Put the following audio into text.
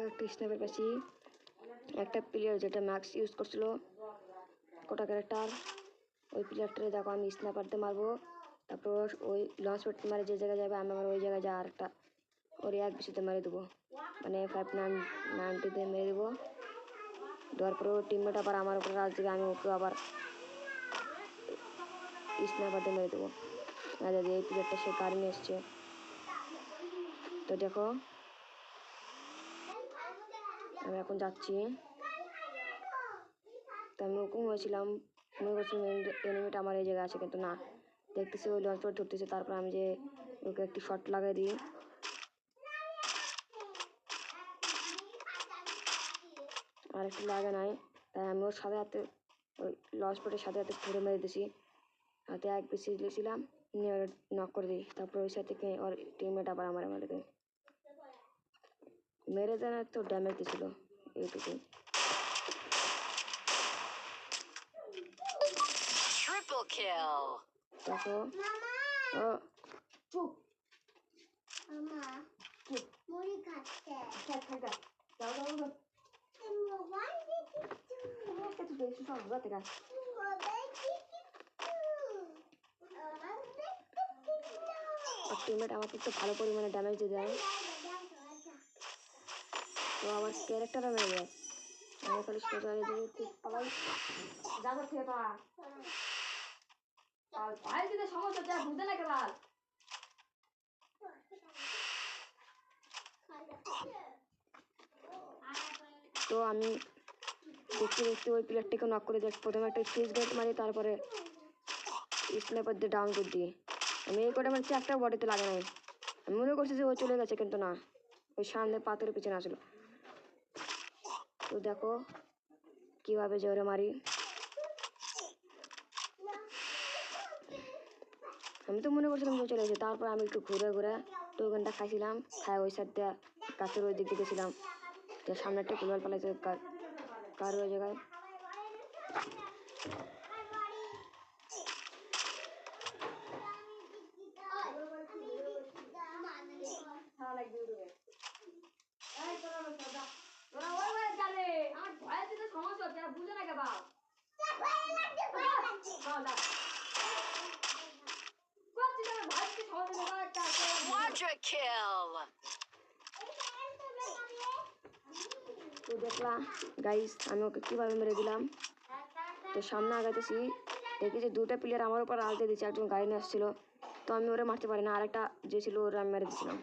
একটা স্ন্যাপের পাশে একটা প্লেয়ার যেটা ম্যাক্স ইউজ করছিল কোটা ক্যারেক্টার, ওই প্লেয়ারটারে দেখো আমি স্ন্যাপার দিয়ে মারবো। তারপর ওই লঞ্চ প্যাড মারে যে জায়গায় যাবে আমি আমার ওই জায়গায় যা আরেকটা ওর এক বেশিতে মেরে দেবো, মানে 590 মেরে দেবো। দেওয়ার পরে ওর টিমমেট আবার আমার উপরে রাজ দিকে, আমি ওকে আবার স্ন্যাপার দিয়ে মেরে দেবো। যদি এই প্লেয়ারটা সে গাড়ি নিয়ে এসছে, তো দেখো আমি এখন যাচ্ছি। তো আমি ওরকম হয়েছিলাম, মনে করছিলাম এনিমিটা আমার এই জায়গায় আছে, কিন্তু না, দেখতেছি ওই লঞ্চ প্যাড ধরতেছে। তারপর আমি যে ওকে একটি শট লাগাই দিই, আর একটু লাগে নাই, তাই আমি ওর সাথে হাতে ওই লঞ্চ প্যাডের সাথে হাতে ঘুরে মেরে দিয়েছি। হাতে এক বেশি দিয়েছিলাম, নিয়ে নক করে দিই। তারপর ওই সাইড থেকে ওর টিমমেট আবার আমার মেরে দেয়, মেরে দেয় তো ড্যামেজ দিয়েছিল এইটুকু। Triple kill. দেখো ও চুপ মামা চুপ মুড়ি খাচ্ছে। থাকা যাও যাও যাও মোবাইল দেখছি। কিছু দেখছি সব ঘুরা থেকে মোবাইল দেখছি। আমার দেখছি না। আর টিমমেট আমাকে একটু ভালো পরিমাণে ড্যামেজ দিয়ে দেয়, তো আমার ক্যারেক্টারও মেরে দেয়। আমি খালি সোজা সবাই যাবো থেকে ভাই দিতে সমস্যা হচ্ছে, বুঝতে না কেবল। তো আমি দেখতে দেখতে ওই প্লেয়ারটাকে নক করে দিই। প্রথমে একটা ফিস গেট মারি, তারপরে স্নাইপার দিয়ে ডাউন করে দিই। আমি এই কটা মারছি, একটা বডিতে লাগে নাই। আমি মনে করছি যে ও চলে গেছে, কিন্তু না, ওই সামনে পাথরের পিছনে আসলো। তো দেখো কীভাবে জোরে মারি। আমি তো মনে করছিলাম যে চলে গেছে। তারপর আমি একটু ঘুরে ঘুরে টোকেনটা খাইছিলাম, খাই ওই সাইড দিয়ে গাছের ওই দিক দিয়ে গেছিলাম। তো সামনে একটা কুলার পালাইছে কার ওই জায়গায়। Quadra kill. তো দেখলাম গাইস আমি ওকে কীভাবে মেরে দিলাম। তো সামনে আগাইতেছি, দেখি যে দুটা প্লেয়ার আমার উপর আলতে দিচ্ছে, একজন গাড়ি নিয়ে আসছিল। তো আমি ওরা মারতে পারি না, আরেকটা যে ছিল ওরা আমি মেরে দিয়েছিলাম।